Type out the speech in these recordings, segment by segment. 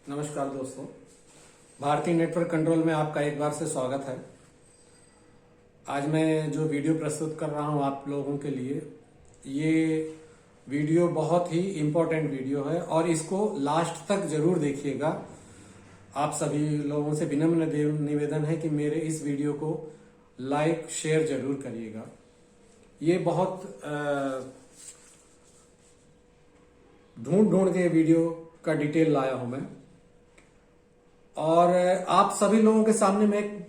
नमस्कार दोस्तों, भारतीय नेटवर्क कंट्रोल में आपका एक बार से स्वागत है। आज मैं जो वीडियो प्रस्तुत कर रहा हूं आप लोगों के लिए, ये वीडियो बहुत ही इम्पोर्टेंट वीडियो है और इसको लास्ट तक जरूर देखिएगा। आप सभी लोगों से विनम्र निवेदन है कि मेरे इस वीडियो को लाइक शेयर जरूर करिएगा। ये बहुत ढूंढ के वीडियो का डिटेल लाया हूं मैं, और आप सभी लोगों के सामने मैं एक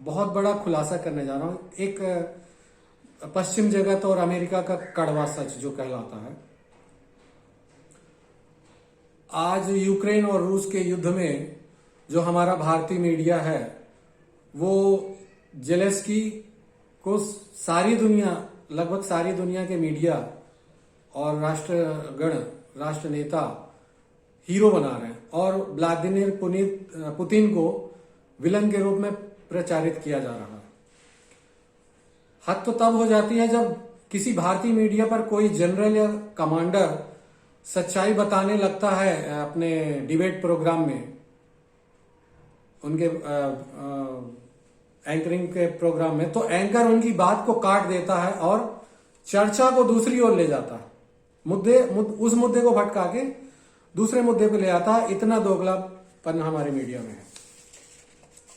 बहुत बड़ा खुलासा करने जा रहा हूं। एक पश्चिम जगत और अमेरिका का कड़वा सच जो कहलाता है। आज यूक्रेन और रूस के युद्ध में जो हमारा भारतीय मीडिया है वो जेलेंस्की को लगभग सारी दुनिया के मीडिया और राष्ट्र नेता हीरो बना रहे हैं और व्लादिमीर पुतिन को विलन के रूप में प्रचारित किया जा रहा है। हद तो तब हो जाती है जब किसी भारतीय मीडिया पर कोई जनरल या कमांडर सच्चाई बताने लगता है अपने डिबेट प्रोग्राम में, उनके एंकरिंग के प्रोग्राम में, तो एंकर उनकी बात को काट देता है और चर्चा को दूसरी ओर ले जाता है। उस मुद्दे को भटका के दूसरे मुद्दे पे ले आता है। इतना दोगलापन हमारे मीडिया में है।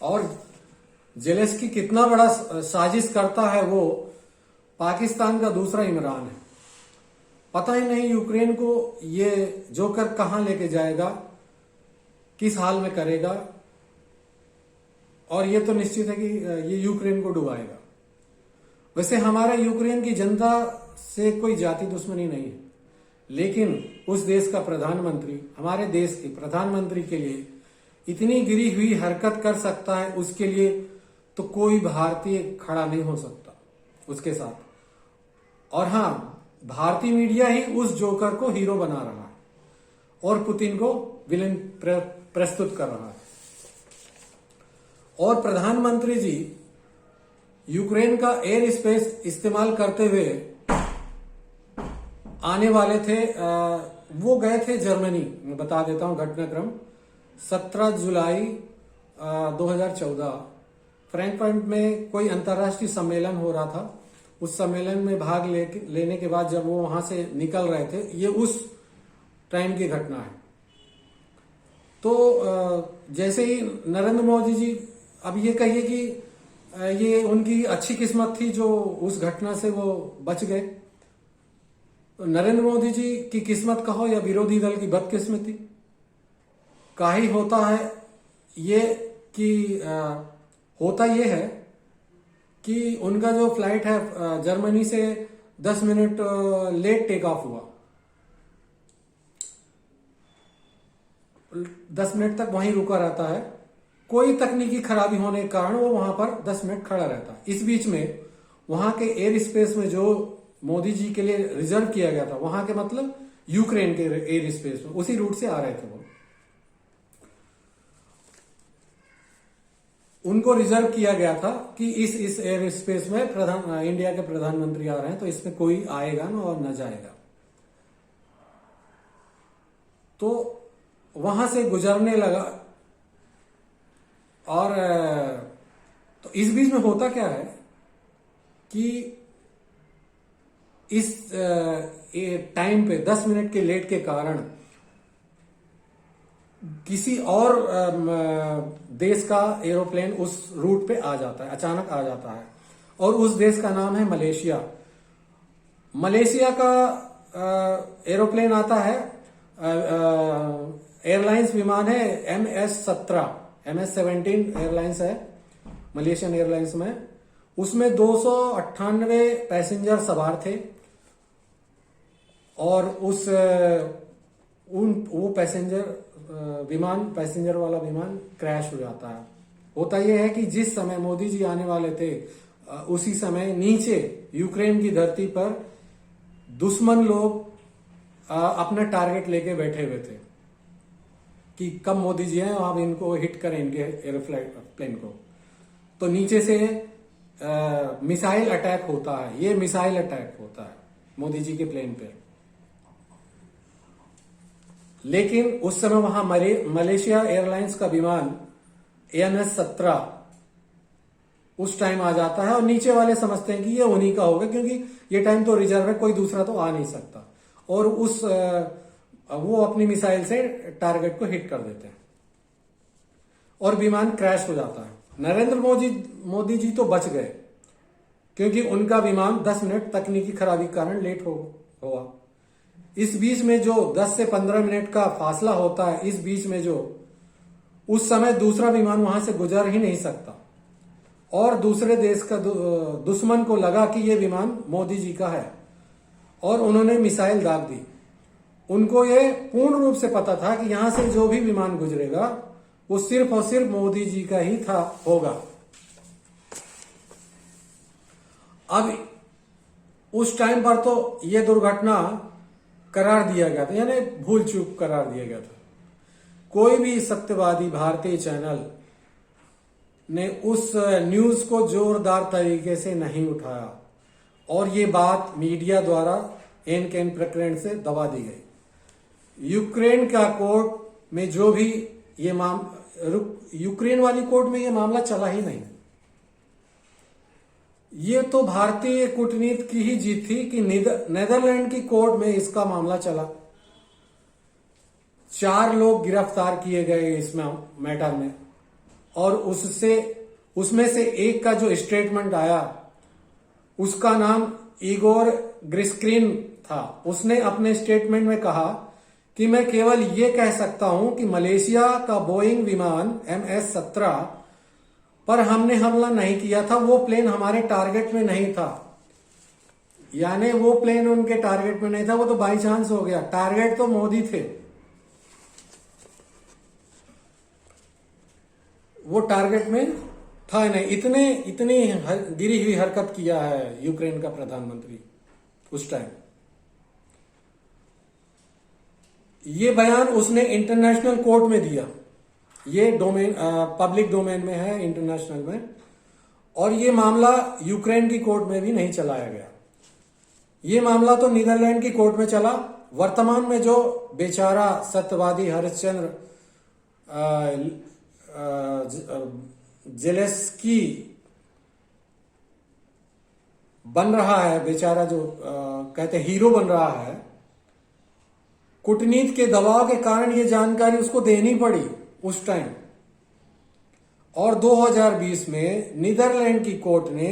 और जेलेंस्की कितना बड़ा साजिश करता है, वो पाकिस्तान का दूसरा इमरान है। पता ही नहीं यूक्रेन को ये जोकर कहां लेके जाएगा, किस हाल में करेगा, और ये तो निश्चित है कि ये यूक्रेन को डुबाएगा। वैसे हमारा यूक्रेन की जनता से कोई जाति दुश्मनी नहीं है, लेकिन उस देश का प्रधानमंत्री, हमारे देश के प्रधानमंत्री के लिए इतनी गिरी हुई हरकत कर सकता है, उसके लिए तो कोई भारतीय खड़ा नहीं हो सकता उसके साथ। और हां, भारतीय मीडिया ही उस जोकर को हीरो बना रहा है और पुतिन को विलेन प्रस्तुत कर रहा है। और प्रधानमंत्री जी यूक्रेन का एयर स्पेस इस्तेमाल करते हुए आने वाले थे। वो गए थे जर्मनी। मैं बता देता हूं घटनाक्रम। 17 जुलाई 2014 फ्रैंकफर्ट में कोई अंतर्राष्ट्रीय सम्मेलन हो रहा था। उस सम्मेलन में भाग लेने के बाद जब वो वहां से निकल रहे थे, ये उस टाइम की घटना है। तो जैसे ही नरेंद्र मोदी जी, अब ये कहिए कि ये उनकी अच्छी किस्मत थी जो उस घटना से वो बच गए। तो नरेंद्र मोदी जी की किस्मत कहो या विरोधी दल की बदकिस्मती, काहे होता है ये कि होता ये है कि उनका जो फ्लाइट है जर्मनी से 10 मिनट लेट टेक ऑफ हुआ। 10 मिनट तक वहीं रुका रहता है। कोई तकनीकी खराबी होने के कारण वो वहां पर 10 मिनट खड़ा रहता है। इस बीच में वहां के एयर स्पेस में जो मोदी जी के लिए रिजर्व किया गया था, वहां के मतलब यूक्रेन के एयर स्पेस में, उसी रूट से आ रहे थे वो, उनको रिजर्व किया गया था कि इस एयर स्पेस में इंडिया के प्रधानमंत्री आ रहे हैं, तो इसमें कोई आएगा ना और न जाएगा। तो वहां से गुजरने लगा। और तो इस बीच में होता क्या है कि इस टाइम पे 10 मिनट के लेट के कारण किसी और देश का एरोप्लेन उस रूट पे आ जाता है, अचानक आ जाता है। और उस देश का नाम है मलेशिया। मलेशिया का एरोप्लेन आता है, एयरलाइंस विमान है MS-17 एयरलाइंस है मलेशियन एयरलाइंस में। उसमें 298 पैसेंजर सवार थे और वो पैसेंजर वाला विमान क्रैश हो जाता है। होता यह है कि जिस समय मोदी जी आने वाले थे, उसी समय नीचे यूक्रेन की धरती पर दुश्मन लोग अपना टारगेट लेके बैठे हुए थे कि कब मोदी जी हैं अब इनको हिट करें, इनके एयरप्लेन को। तो नीचे से मिसाइल अटैक होता है। ये मिसाइल अटैक होता है मोदी जी के प्लेन पे। लेकिन उस समय वहां मलेशिया एयरलाइंस का विमान AN-17 उस टाइम आ जाता है और नीचे वाले समझते हैं कि ये उन्हीं का होगा, क्योंकि ये टाइम तो रिजर्व है, कोई दूसरा तो आ नहीं सकता, और वो अपनी मिसाइल से टारगेट को हिट कर देते हैं और विमान क्रैश हो जाता है। नरेंद्र मोदी जी तो बच गए, क्योंकि उनका विमान 10 मिनट तकनीकी खराबी के कारण लेट हुआ। इस बीच में जो 10 से 15 मिनट का फासला होता है, इस बीच में जो उस समय दूसरा विमान वहां से गुजर ही नहीं सकता, और दूसरे देश का दुश्मन को लगा कि यह विमान मोदी जी का है और उन्होंने मिसाइल दाग दी। उनको ये पूर्ण रूप से पता था कि यहां से जो भी विमान गुजरेगा वो सिर्फ और सिर्फ मोदी जी का ही होगा। अब उस टाइम पर तो यह दुर्घटना करार दिया गया था, यानी भूल चूक करार दिया गया था। कोई भी सत्यवादी भारतीय चैनल ने उस न्यूज को जोरदार तरीके से नहीं उठाया और ये बात मीडिया द्वारा एन कैन प्रकरण से दबा दी गई। यूक्रेन का कोर्ट में जो भी ये यूक्रेन वाली कोर्ट में ये मामला चला ही नहीं। ये तो भारतीय कूटनीति की ही जीत थी कि नेदरलैंड की कोर्ट में इसका मामला चला। 4 लोग गिरफ्तार किए गए इस मैटर में, और उसमें से एक का जो स्टेटमेंट आया उसका नाम इगोर ग्रिस्क्रीन था। उसने अपने स्टेटमेंट में कहा कि मैं केवल ये कह सकता हूं कि मलेशिया का बोइंग विमान MS-17 पर हमने हमला नहीं किया था, वो प्लेन हमारे टारगेट में नहीं था। यानी वो प्लेन उनके टारगेट में नहीं था, वो तो बाई चांस हो गया, टारगेट तो मोदी थे। वो टारगेट में था नहीं। इतनी गिरी हुई हरकत किया है यूक्रेन का प्रधानमंत्री उस टाइम। ये बयान उसने इंटरनेशनल कोर्ट में दिया। ये पब्लिक डोमेन में है, इंटरनेशनल में, और ये मामला यूक्रेन की कोर्ट में भी नहीं चलाया गया। ये मामला तो नीदरलैंड की कोर्ट में चला। वर्तमान में जो बेचारा सत्यवादी हरिश्चंद्र जेलेस्की बन रहा है, बेचारा जो कहते हीरो बन रहा है, कूटनीति के दबाव के कारण ये जानकारी उसको देनी पड़ी उस टाइम। और 2020 में नीदरलैंड की कोर्ट ने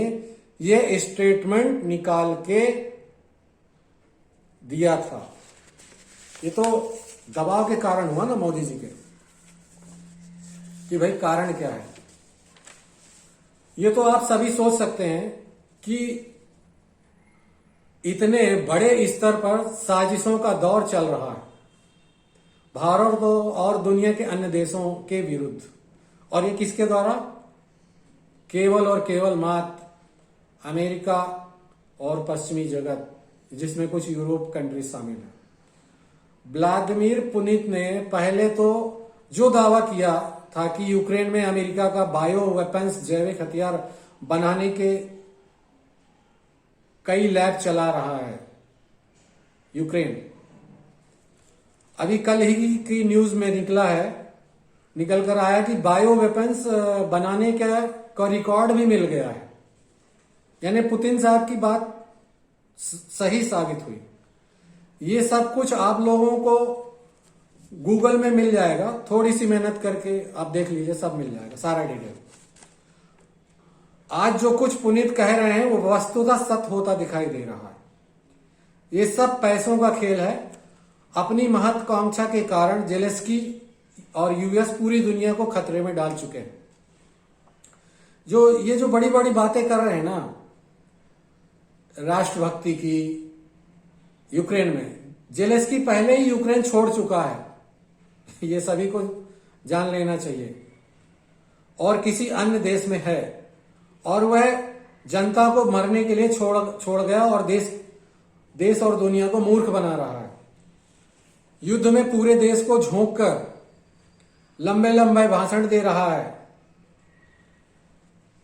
यह स्टेटमेंट निकाल के दिया था। ये तो दबाव के कारण हुआ ना मोदी जी के, कि भाई कारण क्या है। ये तो आप सभी सोच सकते हैं कि इतने बड़े स्तर पर साजिशों का दौर चल रहा है भारत और दुनिया के अन्य देशों के विरुद्ध, और ये किसके द्वारा? केवल और केवल मात्र अमेरिका और पश्चिमी जगत, जिसमें कुछ यूरोप कंट्रीज शामिल है। व्लादिमीर पुतिन ने पहले तो जो दावा किया था कि यूक्रेन में अमेरिका का बायो वेपन्स, जैविक हथियार बनाने के कई लैब चला रहा है यूक्रेन। अभी कल ही की न्यूज में निकल कर आया कि बायो वेपन्स बनाने का रिकॉर्ड भी मिल गया है। यानी पुतिन साहब की बात सही साबित हुई। ये सब कुछ आप लोगों को गूगल में मिल जाएगा, थोड़ी सी मेहनत करके आप देख लीजिए, सब मिल जाएगा, सारा डिटेल। आज जो कुछ पुनीत कह रहे हैं वो वस्तुतः सत्य होता दिखाई दे रहा है। ये सब पैसों का खेल है। अपनी महत्वाकांक्षा के कारण जेलेंस्की और यूएस पूरी दुनिया को खतरे में डाल चुके हैं। ये जो बड़ी बड़ी बातें कर रहे हैं ना राष्ट्रभक्ति की यूक्रेन में, जेलेंस्की पहले ही यूक्रेन छोड़ चुका है, ये सभी को जान लेना चाहिए, और किसी अन्य देश में है, और वह जनता को मरने के लिए छोड़ गया और देश और दुनिया को मूर्ख बना रहा है। युद्ध में पूरे देश को झोंक कर लंबे लंबे भाषण दे रहा है,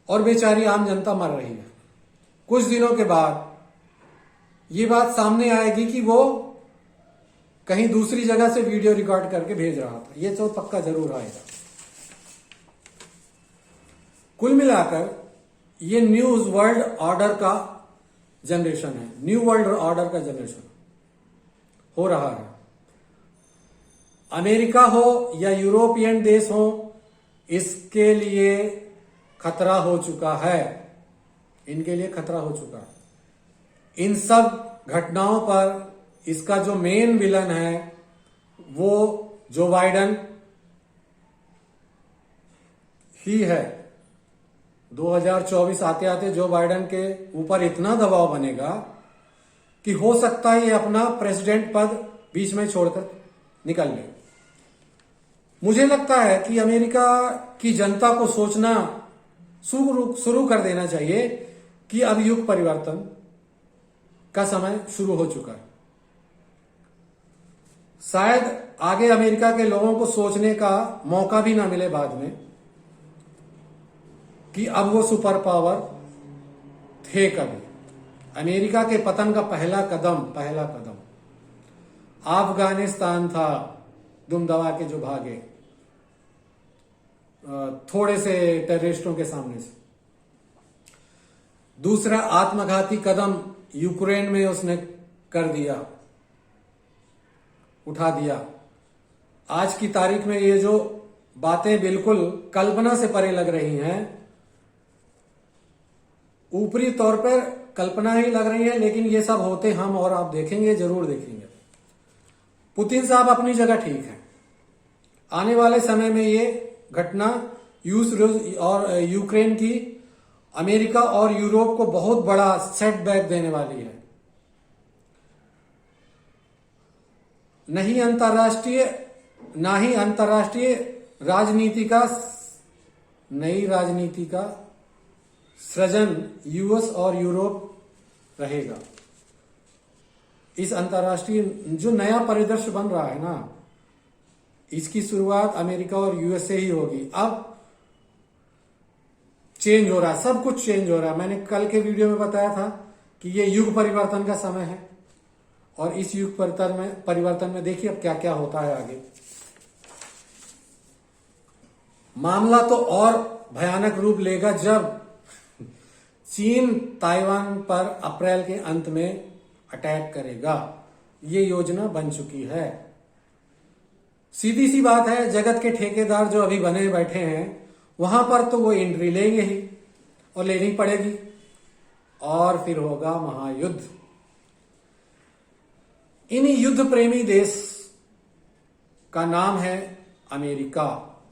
और बेचारी आम जनता मर रही है। कुछ दिनों के बाद ये बात सामने आएगी कि वो कहीं दूसरी जगह से वीडियो रिकॉर्ड करके भेज रहा था। ये तो पक्का जरूर आएगा। कुल मिलाकर ये न्यूज वर्ल्ड ऑर्डर का जनरेशन है, न्यू वर्ल्ड ऑर्डर का जनरेशन हो रहा है। अमेरिका हो या यूरोपियन देश हो, इसके लिए खतरा हो चुका है, इनके लिए खतरा हो चुका है। इन सब घटनाओं पर इसका जो मेन विलन है वो जो बाइडन ही है। 2024 आते आते जो बाइडन के ऊपर इतना दबाव बनेगा कि हो सकता है ये अपना प्रेसिडेंट पद बीच में छोड़कर निकल ले। मुझे लगता है कि अमेरिका की जनता को सोचना शुरू कर देना चाहिए कि अब युग परिवर्तन का समय शुरू हो चुका है। शायद आगे अमेरिका के लोगों को सोचने का मौका भी ना मिले बाद में कि अब वो सुपर पावर थे कभी। अमेरिका के पतन का पहला कदम अफगानिस्तान था, दुम दबा के जो भागे थोड़े से टेररिस्टों के सामने से। दूसरा आत्मघाती कदम यूक्रेन में उसने कर दिया, उठा दिया। आज की तारीख में ये जो बातें बिल्कुल कल्पना से परे लग रही हैं, ऊपरी तौर पर कल्पना ही लग रही है, लेकिन ये सब होते हम और आप देखेंगे, जरूर देखेंगे। पुतिन साहब अपनी जगह ठीक है। आने वाले समय में ये घटना रूस और यूक्रेन की अमेरिका और यूरोप को बहुत बड़ा सेटबैक देने वाली है। ना ही अंतर्राष्ट्रीय नई राजनीति का सृजन यूएस और यूरोप रहेगा। इस अंतर्राष्ट्रीय जो नया परिदृश्य बन रहा है ना, इसकी शुरुआत अमेरिका और यूएस से ही होगी। अब चेंज हो रहा है, सब कुछ चेंज हो रहा है। मैंने कल के वीडियो में बताया था कि ये युग परिवर्तन का समय है, और इस युग परिवर्तन में देखिए अब क्या क्या होता है आगे। मामला तो और भयानक रूप लेगा जब चीन ताइवान पर अप्रैल के अंत में अटैक करेगा। ये योजना बन चुकी है। सीधी सी बात है, जगत के ठेकेदार जो अभी बने बैठे हैं वहां पर तो वो एंट्री लेंगे ही, और लेनी पड़ेगी, और फिर होगा महायुद्ध। इन युद्ध प्रेमी देश का नाम है अमेरिका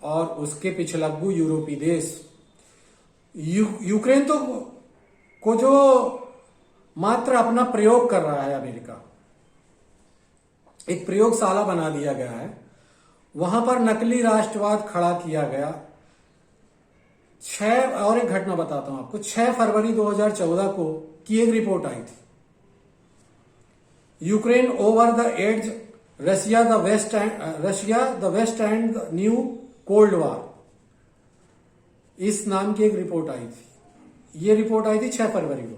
और उसके पिछलग्गू यूरोपीय देश। यूक्रेन तो को जो मात्र अपना प्रयोग कर रहा है अमेरिका, एक प्रयोगशाला बना दिया गया है। वहां पर नकली राष्ट्रवाद खड़ा किया गया। और एक घटना बताता हूं आपको। 6 फरवरी 2014 को की एक रिपोर्ट आई थी। Ukraine over the edge, Russia the west and new cold war, इस नाम की एक रिपोर्ट आई थी। ये रिपोर्ट आई थी 6 फरवरी को।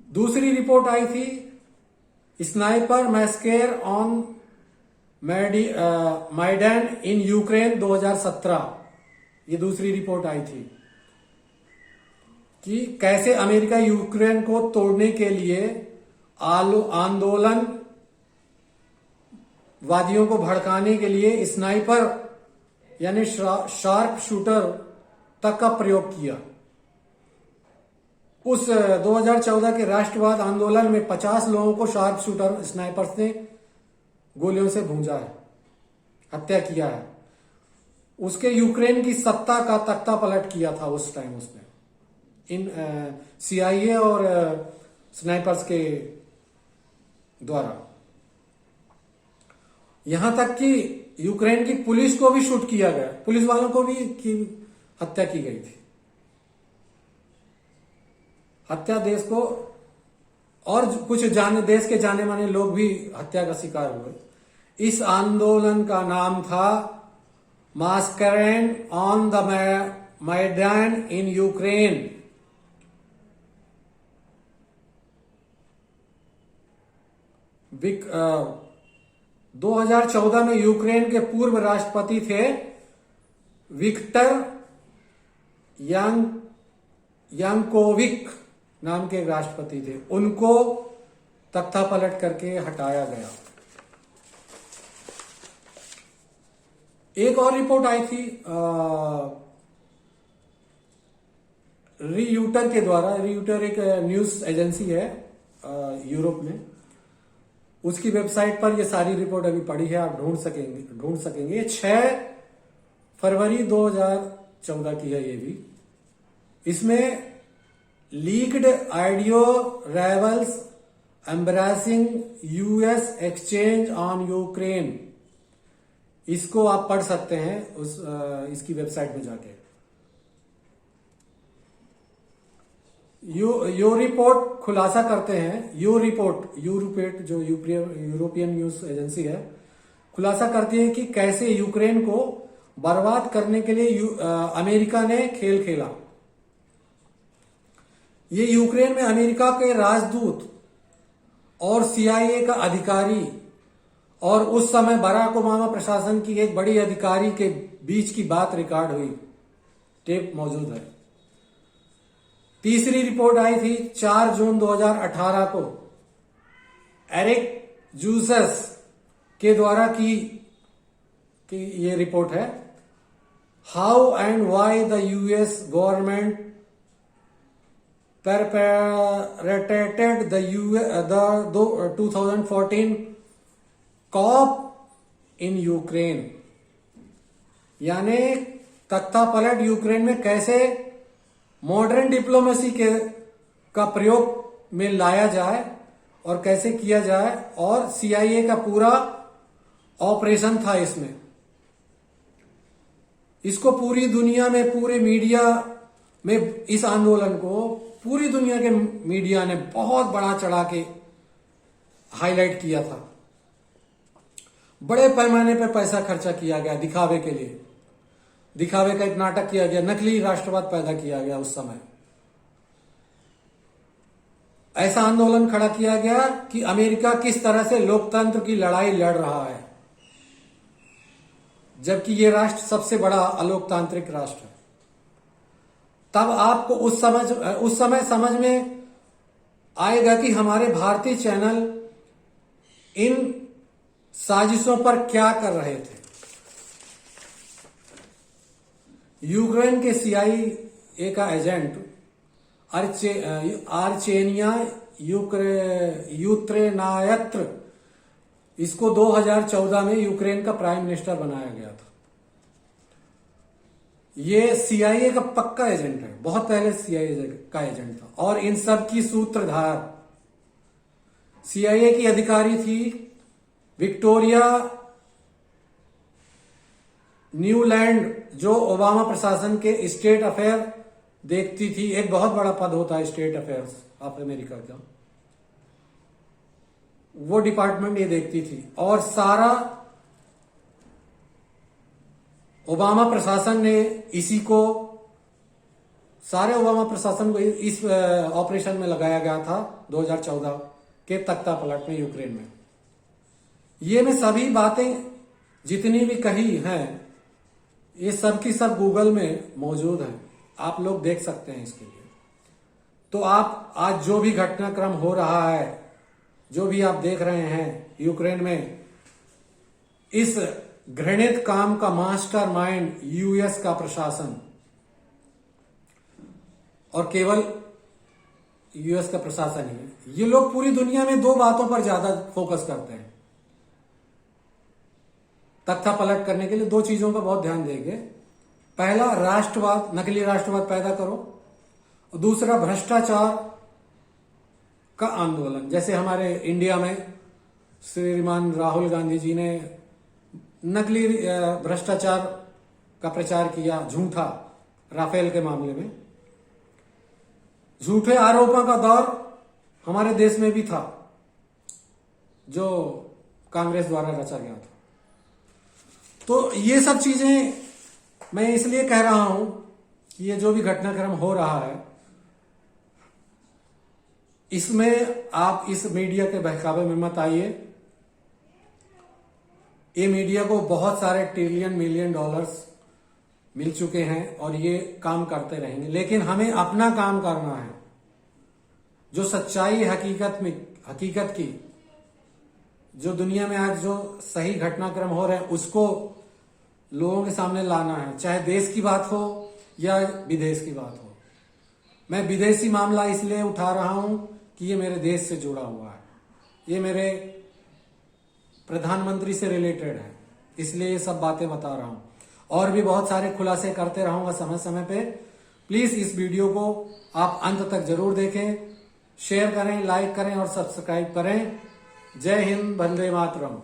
दूसरी रिपोर्ट आई थी sniper massacre on Maidan in Ukraine 2017। ये दूसरी रिपोर्ट आई थी कि कैसे अमेरिका यूक्रेन को तोड़ने के लिए आंदोलन वादियों को भड़काने के लिए स्नाइपर यानी शार्प शूटर तक का प्रयोग किया। उस 2014 के राष्ट्रवाद आंदोलन में 50 लोगों को शार्प शूटर स्नाइपर्स ने गोलियों से भूंजा है, हत्या किया है। उसके यूक्रेन की सत्ता का तख्ता पलट किया था उस टाइम उसने, इन सीआईए और स्नाइपर्स के द्वारा। यहां तक कि यूक्रेन की पुलिस को भी शूट किया गया, पुलिस वालों को भी हत्या की गई थी। हत्या देश को, और कुछ देश के जाने माने लोग भी हत्या का शिकार हुए। इस आंदोलन का नाम था मास्करेड ऑन द मैदान इन यूक्रेन। 2014 में यूक्रेन के पूर्व राष्ट्रपति थे विक्टर यांकोविक नाम के एक राष्ट्रपति थे, उनको तख्ता पलट करके हटाया गया। एक और रिपोर्ट आई थी रीयूटर के द्वारा। रीयूटर एक न्यूज एजेंसी है यूरोप में, उसकी वेबसाइट पर ये सारी रिपोर्ट अभी पड़ी है, आप ढूंढ सकेंगे। 6 फरवरी 2014 की है ये भी। इसमें leaked audio rivals embracing US exchange on Ukraine, इसको आप पढ़ सकते हैं इसकी वेबसाइट में जाके। यो रिपोर्ट खुलासा करते हैं, यूरोपेट जो यूरोपियन न्यूज एजेंसी है, खुलासा करती है कि कैसे यूक्रेन को बर्बाद करने के लिए अमेरिका ने खेल खेला। ये यूक्रेन में अमेरिका के राजदूत और सीआईए का अधिकारी और उस समय बराक ओबामा प्रशासन की एक बड़ी अधिकारी के बीच की बात रिकॉर्ड हुई, टेप मौजूद है। तीसरी रिपोर्ट आई थी 4 जून 2018 को, एरिक जूसस के द्वारा की ये रिपोर्ट है, how and why the US government perpetrated the 2014 coup in Ukraine, यानी तख्ता पलट यूक्रेन में कैसे मॉडर्न डिप्लोमेसी का प्रयोग में लाया जाए और कैसे किया जाए, और सीआईए का पूरा ऑपरेशन था इसमें। इसको पूरी दुनिया में, पूरे मीडिया में इस आंदोलन को पूरी दुनिया के मीडिया ने बहुत बड़ा चढ़ा के हाईलाइट किया था। बड़े पैमाने पर पैसा खर्चा किया गया दिखावे के लिए, दिखावे का एक नाटक किया गया, नकली राष्ट्रवाद पैदा किया गया। उस समय ऐसा आंदोलन खड़ा किया गया कि अमेरिका किस तरह से लोकतंत्र की लड़ाई लड़ रहा है, जबकि यह राष्ट्र सबसे बड़ा अलोकतांत्रिक राष्ट्र है। तब आपको उस समय समझ में आएगा कि हमारे भारतीय चैनल इन साजिशों पर क्या कर रहे थे। यूक्रेन के सीआईए का एजेंट आर्चेनिया यूक्रेनायत्र, इसको 2014 में यूक्रेन का प्राइम मिनिस्टर बनाया गया था। ये सीआईए का पक्का एजेंट है, बहुत पहले सीआईए का एजेंट था, और इन सब की सूत्रधार सीआईए की अधिकारी थी विक्टोरिया न्यूलैंड, जो ओबामा प्रशासन के स्टेट अफेयर देखती थी। एक बहुत बड़ा पद होता है स्टेट अफेयर्स ऑफ अमेरिका का, वो डिपार्टमेंट ये देखती थी। और सारा ओबामा प्रशासन ने सारे ओबामा प्रशासन को इस ऑपरेशन में लगाया गया था 2014 के तख्ता पलट में यूक्रेन में। ये में सभी बातें जितनी भी कही हैं, ये सब की सब गूगल में मौजूद हैं, आप लोग देख सकते हैं इसके लिए। तो आप आज जो भी घटनाक्रम हो रहा है, जो भी आप देख रहे हैं यूक्रेन में, इस घृणित काम का मास्टरमाइंड यूएस का प्रशासन, और केवल यूएस का प्रशासन ही है। ये लोग पूरी दुनिया में 2 बातों पर ज्यादा फोकस करते हैं तख्ता पलट करने के लिए। 2 चीजों पर बहुत ध्यान देंगे। पहला, राष्ट्रवाद, नकली राष्ट्रवाद पैदा करो, और दूसरा भ्रष्टाचार का आंदोलन। जैसे हमारे इंडिया में श्रीमान राहुल गांधी जी ने नकली भ्रष्टाचार का प्रचार किया, झूठा, राफेल के मामले में। झूठे आरोपों का दौर हमारे देश में भी था, जो कांग्रेस द्वारा रचा गया था। तो ये सब चीजें मैं इसलिए कह रहा हूं कि ये जो भी घटनाक्रम हो रहा है, इसमें आप इस मीडिया के बहकावे में मत आइए। ये मीडिया को बहुत सारे ट्रिलियन मिलियन डॉलर्स मिल चुके हैं और ये काम करते रहेंगे, लेकिन हमें अपना काम करना है। जो सच्चाई हकीकत की जो दुनिया में आज जो सही घटनाक्रम हो रहे हैं उसको लोगों के सामने लाना है, चाहे देश की बात हो या विदेश की बात हो। मैं विदेशी मामला इसलिए उठा रहा हूं कि ये मेरे देश से जुड़ा हुआ है, ये मेरे प्रधानमंत्री से रिलेटेड है, इसलिए ये सब बातें बता रहा हूं। और भी बहुत सारे खुलासे करते रहूंगा समय समय पे। प्लीज इस वीडियो को आप अंत तक जरूर देखें, शेयर करें, लाइक करें और सब्सक्राइब करें। जय हिंद, वंदे मातरम।